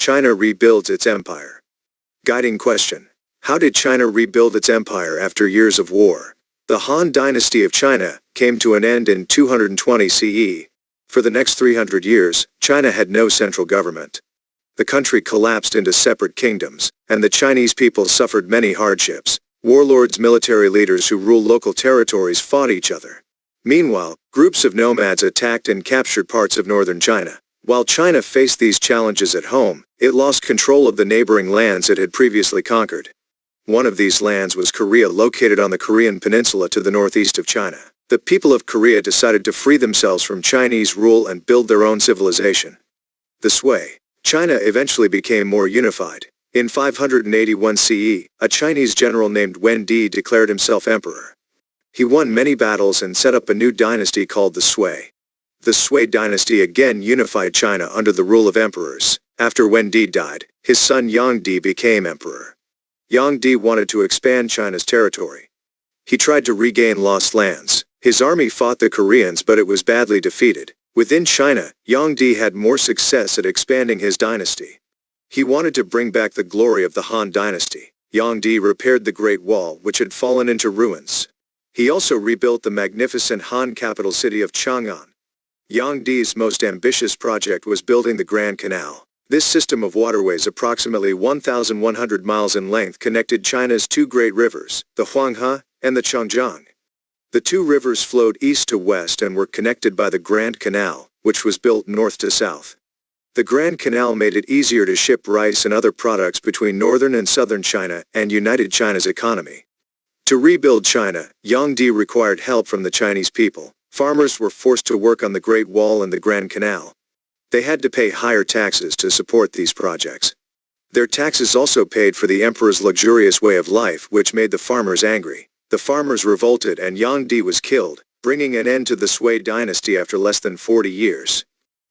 China rebuilds its empire. Guiding question. How did China rebuild its empire after years of war? The Han Dynasty of China came to an end in 220 CE. For the next 300 years, China had no central government. The country collapsed into separate kingdoms, and the Chinese people suffered many hardships. Warlords, military leaders who ruled local territories fought each other. Meanwhile, groups of nomads attacked and captured parts of northern China. While China faced these challenges at home, it lost control of the neighboring lands it had previously conquered. One of these lands was Korea, located on the Korean peninsula to the northeast of China. The people of Korea decided to free themselves from Chinese rule and build their own civilization. This way, China eventually became more unified. In 581 CE, a Chinese general named Wen Di declared himself emperor. He won many battles and set up a new dynasty called the Sui. The Sui dynasty again unified China under the rule of emperors. After Wen Di died, his son Yang Di became emperor. Yang Di wanted to expand China's territory. He tried to regain lost lands. His army fought the Koreans, but it was badly defeated. Within China, Yang Di had more success at expanding his dynasty. He wanted to bring back the glory of the Han Dynasty. Yang Di repaired the Great Wall, which had fallen into ruins. He also rebuilt the magnificent Han capital city of Chang'an. Yang Di's most ambitious project was building the Grand Canal. This system of waterways, approximately 1,100 miles in length, connected China's two great rivers, the Huanghe and the Changjiang. The two rivers flowed east to west and were connected by the Grand Canal, which was built north to south. The Grand Canal made it easier to ship rice and other products between northern and southern China and united China's economy. To rebuild China, Yang Di required help from the Chinese people. Farmers were forced to work on the Great Wall and the Grand Canal. They had to pay higher taxes to support these projects. Their taxes also paid for the emperor's luxurious way of life, which made the farmers angry. The farmers revolted and Yang Di was killed, bringing an end to the Sui dynasty after less than 40 years.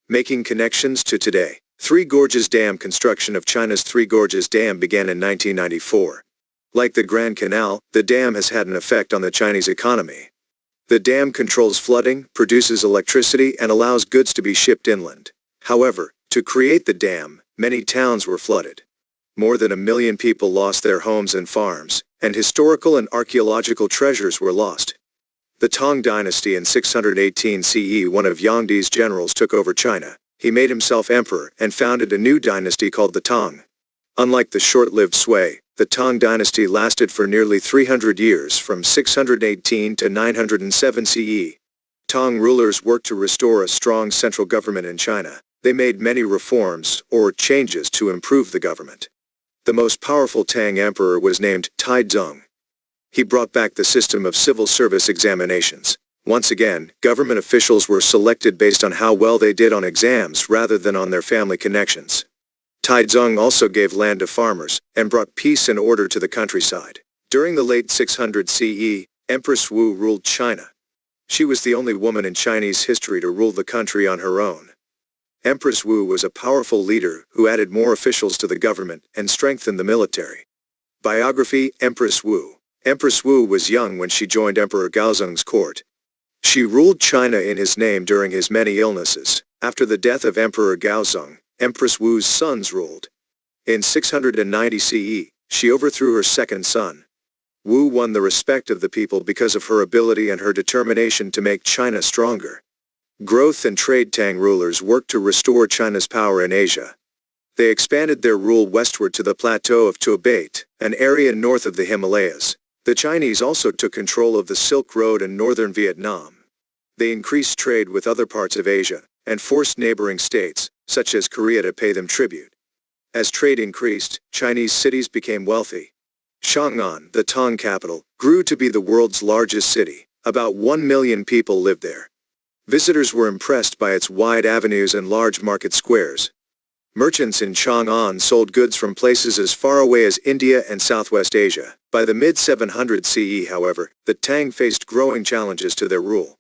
Making connections to today, Three Gorges Dam. Construction of China's Three Gorges Dam began in 1994. Like the Grand Canal, the dam has had an effect on the Chinese economy. The dam controls flooding, produces electricity, and allows goods to be shipped inland. However, to create the dam, many towns were flooded. More than 1 million people lost their homes and farms, and historical and archaeological treasures were lost. The Tang Dynasty in 618 CE, one of Yang Di's generals took over China. He made himself emperor and founded a new dynasty called the Tang. Unlike the short-lived Sui, the Tang Dynasty lasted for nearly 300 years, from 618 to 907 CE. Tang rulers worked to restore a strong central government in China. They made many reforms, or changes, to improve the government. The most powerful Tang emperor was named Taizong. He brought back the system of civil service examinations. Once again, government officials were selected based on how well they did on exams rather than on their family connections. Taizong also gave land to farmers, and brought peace and order to the countryside. During the late 600 CE, Empress Wu ruled China. She was the only woman in Chinese history to rule the country on her own. Empress Wu was a powerful leader who added more officials to the government and strengthened the military. Biography: Empress Wu. Empress Wu was young when she joined Emperor Gaozong's court. She ruled China in his name during his many illnesses. After the death of Emperor Gaozong, Empress Wu's sons ruled. In 690 CE, she overthrew her second son. Wu won the respect of the people because of her ability and her determination to make China stronger. Growth and trade. Tang rulers worked to restore China's power in Asia. They expanded their rule westward to the plateau of Tibet, an area north of the Himalayas. The Chinese also took control of the Silk Road and northern Vietnam. They increased trade with other parts of Asia, and forced neighboring states, such as Korea, to pay them tribute. As trade increased, Chinese cities became wealthy. Chang'an, the Tang capital, grew to be the world's largest city. About 1 million people lived there. Visitors were impressed by its wide avenues and large market squares. Merchants in Chang'an sold goods from places as far away as India and Southwest Asia. By the mid-700 CE, however, the Tang faced growing challenges to their rule.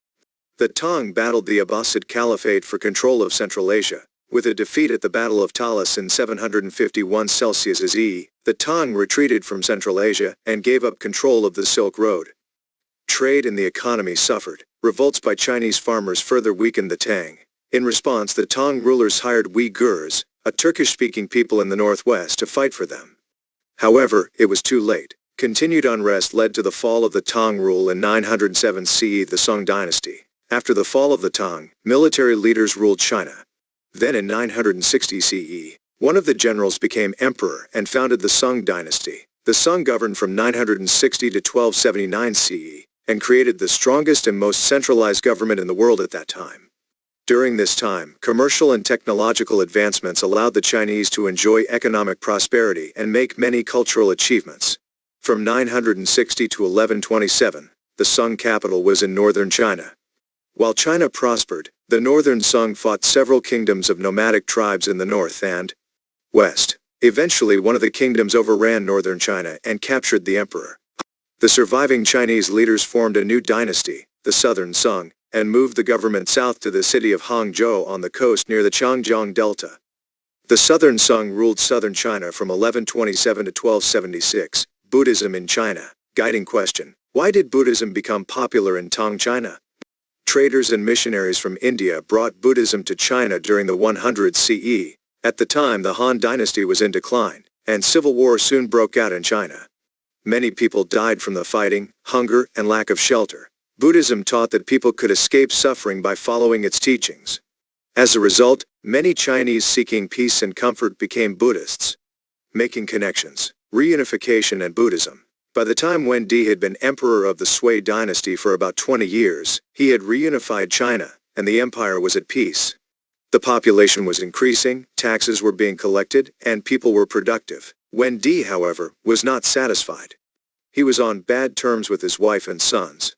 The Tang battled the Abbasid Caliphate for control of Central Asia. With a defeat at the Battle of Talas in 751 CE, the Tang retreated from Central Asia and gave up control of the Silk Road. Trade and the economy suffered. Revolts by Chinese farmers further weakened the Tang. In response, the Tang rulers hired Uyghurs, a Turkish-speaking people in the northwest to fight for them. However, it was too late. Continued unrest led to the fall of the Tang rule in 907 CE, the Song dynasty. After the fall of the Tang, military leaders ruled China. Then in 960 CE, one of the generals became emperor and founded the Song dynasty. The Song governed from 960 to 1279 CE, and created the strongest and most centralized government in the world at that time. During this time, commercial and technological advancements allowed the Chinese to enjoy economic prosperity and make many cultural achievements. From 960 to 1127, the Song capital was in northern China. While China prospered, the northern Song fought several kingdoms of nomadic tribes in the north and west. Eventually one of the kingdoms overran northern China and captured the emperor. The surviving Chinese leaders formed a new dynasty, the Southern Song, and moved the government south to the city of Hangzhou on the coast near the Changjiang Delta. The Southern Song ruled southern China from 1127 to 1276. Buddhism in China. Guiding question: why did Buddhism become popular in Tang China? Traders and missionaries from India brought Buddhism to China during the 100 CE. At the time the Han dynasty was in decline, and civil war soon broke out in China. Many people died from the fighting, hunger, and lack of shelter. Buddhism taught that people could escape suffering by following its teachings. As a result, many Chinese seeking peace and comfort became Buddhists. Making connections. Reunification and Buddhism. By the time Wen Di had been emperor of the Sui dynasty for about 20 years, he had reunified China, and the empire was at peace. The population was increasing, taxes were being collected, and people were productive. Wen Di, however, was not satisfied. He was on bad terms with his wife and sons.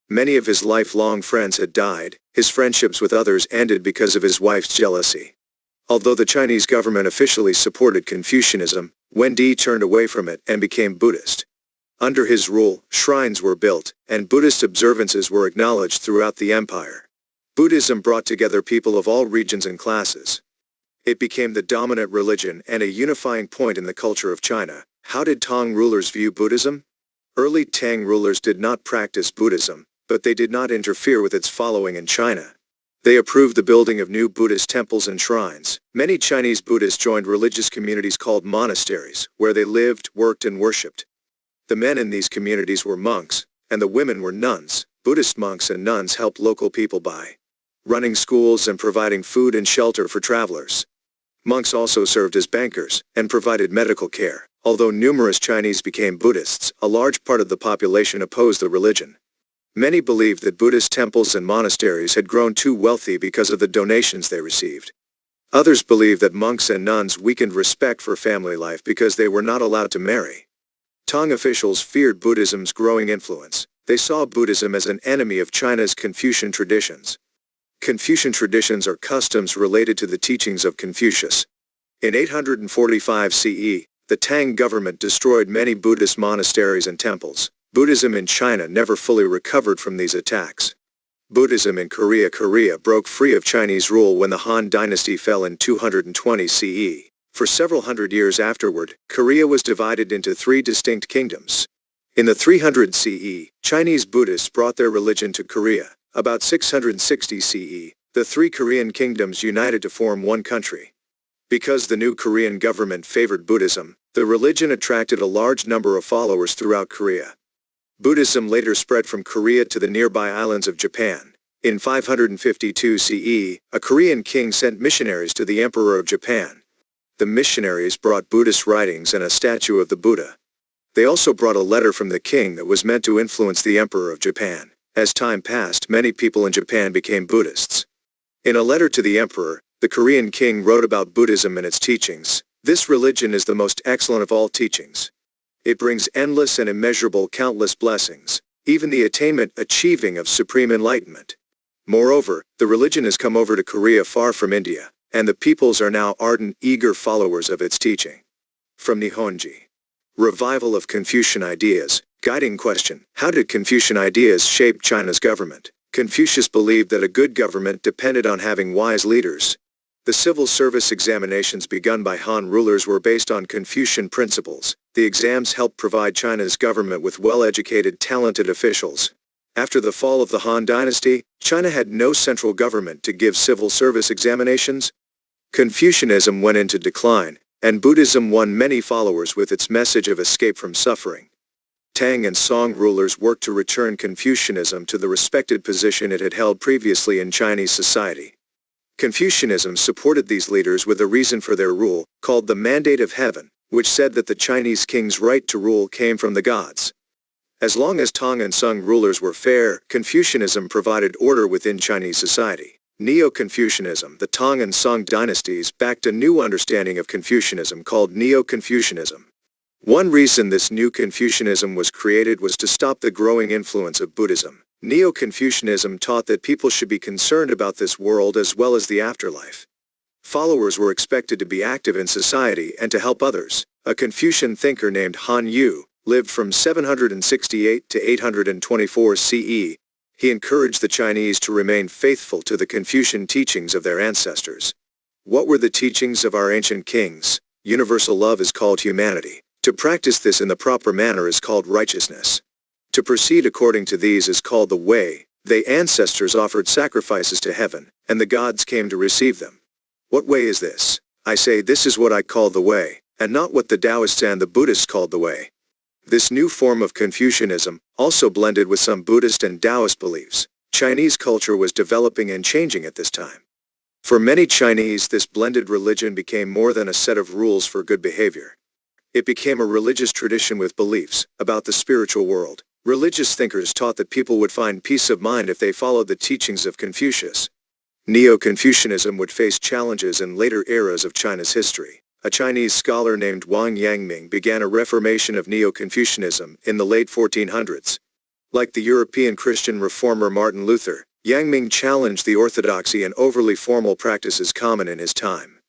Many of his lifelong friends had died. His friendships with others ended because of his wife's jealousy. Although the Chinese government officially supported Confucianism, Wen Di turned away from it and became Buddhist. Under his rule, shrines were built, and Buddhist observances were acknowledged throughout the empire. Buddhism brought together people of all regions and classes. It became the dominant religion and a unifying point in the culture of China. How did Tang rulers view Buddhism? Early Tang rulers did not practice Buddhism, but they did not interfere with its following in China. They approved the building of new Buddhist temples and shrines. Many Chinese Buddhists joined religious communities called monasteries, where they lived, worked, and worshipped. The men in these communities were monks, and the women were nuns. Buddhist monks and nuns helped local people by running schools and providing food and shelter for travelers. Monks also served as bankers and provided medical care. Although numerous Chinese became Buddhists, a large part of the population opposed the religion. Many believed that Buddhist temples and monasteries had grown too wealthy because of the donations they received. Others believed that monks and nuns weakened respect for family life because they were not allowed to marry. Tang officials feared Buddhism's growing influence. They saw Buddhism as an enemy of China's Confucian traditions. Confucian traditions are customs related to the teachings of Confucius. In 845 CE, the Tang government destroyed many Buddhist monasteries and temples. Buddhism in China never fully recovered from these attacks. Buddhism in Korea broke free of Chinese rule when the Han dynasty fell in 220 CE. For several hundred years afterward, Korea was divided into three distinct kingdoms. In the 300 CE, Chinese Buddhists brought their religion to Korea. About 660 CE, the three Korean kingdoms united to form one country. Because the new Korean government favored Buddhism, the religion attracted a large number of followers throughout Korea. Buddhism later spread from Korea to the nearby islands of Japan. In 552 CE, a Korean king sent missionaries to the Emperor of Japan. The missionaries brought Buddhist writings and a statue of the Buddha. They also brought a letter from the king that was meant to influence the Emperor of Japan. As time passed, many people in Japan became Buddhists. In a letter to the Emperor, the Korean king wrote about Buddhism and its teachings. This religion is the most excellent of all teachings. It brings endless and immeasurable countless blessings, even the achieving of supreme enlightenment. Moreover, the religion has come over to Korea far from India, and the peoples are now ardent, eager followers of its teaching. From Nihonji. Revival of Confucian ideas. Guiding question: how did Confucian ideas shape China's government? Confucius believed that a good government depended on having wise leaders. The civil service examinations begun by Han rulers were based on Confucian principles. The exams helped provide China's government with well-educated, talented officials. After the fall of the Han dynasty, China had no central government to give civil service examinations. Confucianism went into decline, and Buddhism won many followers with its message of escape from suffering. Tang and Song rulers worked to return Confucianism to the respected position it had held previously in Chinese society. Confucianism supported these leaders with a reason for their rule, called the Mandate of Heaven, which said that the Chinese king's right to rule came from the gods. As long as Tang and Song rulers were fair, Confucianism provided order within Chinese society. Neo-Confucianism, the Tang and Song dynasties, backed a new understanding of Confucianism called Neo-Confucianism. One reason this new Confucianism was created was to stop the growing influence of Buddhism. Neo-Confucianism taught that people should be concerned about this world as well as the afterlife. Followers were expected to be active in society and to help others. A Confucian thinker named Han Yu lived from 768 to 824 CE. He encouraged the Chinese to remain faithful to the Confucian teachings of their ancestors. What were the teachings of our ancient kings? Universal love is called humanity. To practice this in the proper manner is called righteousness. To proceed according to these is called the way. The ancestors offered sacrifices to heaven, and the gods came to receive them. What way is this? I say this is what I call the way, and not what the Taoists and the Buddhists called the way. This new form of Confucianism also blended with some Buddhist and Taoist beliefs. Chinese culture was developing and changing at this time. For many Chinese, this blended religion became more than a set of rules for good behavior. It became a religious tradition with beliefs about the spiritual world. Religious thinkers taught that people would find peace of mind if they followed the teachings of Confucius. Neo-Confucianism would face challenges in later eras of China's history. A Chinese scholar named Wang Yangming began a reformation of Neo-Confucianism in the late 1400s. Like the European Christian reformer Martin Luther, Yangming challenged the orthodoxy and overly formal practices common in his time.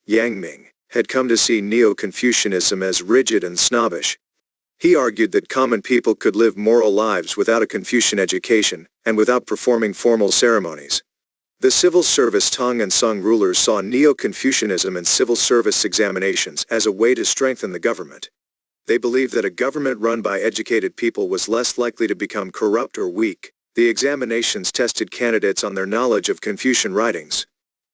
Yangming had come to see Neo-Confucianism as rigid and snobbish. He argued that common people could live moral lives without a Confucian education and without performing formal ceremonies. The civil service Tang and Song rulers saw Neo-Confucianism and civil service examinations as a way to strengthen the government. They believed that a government run by educated people was less likely to become corrupt or weak. The examinations tested candidates on their knowledge of Confucian writings.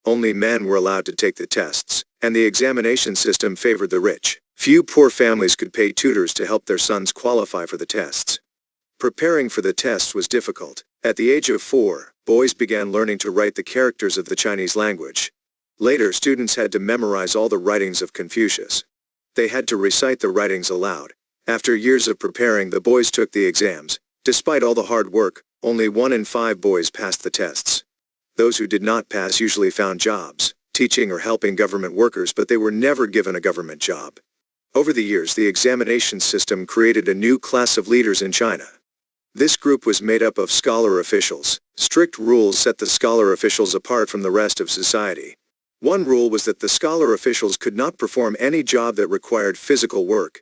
Only men were allowed to take the tests, and the examination system favored the rich. Few poor families could pay tutors to help their sons qualify for the tests. Preparing for the tests was difficult. At the age of 4, boys began learning to write the characters of the Chinese language. Later, students had to memorize all the writings of Confucius. They had to recite the writings aloud. After years of preparing, the boys took the exams. Despite all the hard work, only 1 in 5 boys passed the tests. Those who did not pass usually found jobs, teaching or helping government workers, but they were never given a government job. Over the years, the examination system created a new class of leaders in China. This group was made up of scholar officials. Strict rules set the scholar officials apart from the rest of society. One rule was that the scholar officials could not perform any job that required physical work.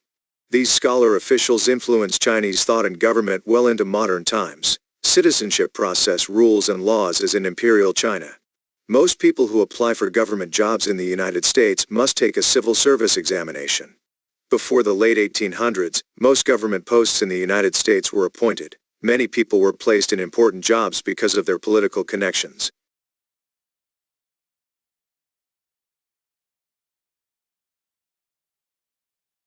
These scholar officials influenced Chinese thought and government well into modern times. Citizenship process rules and laws as in Imperial China. Most people who apply for government jobs in the United States must take a civil service examination. Before the late 1800s, most government posts in the United States were appointed. Many people were placed in important jobs because of their political connections.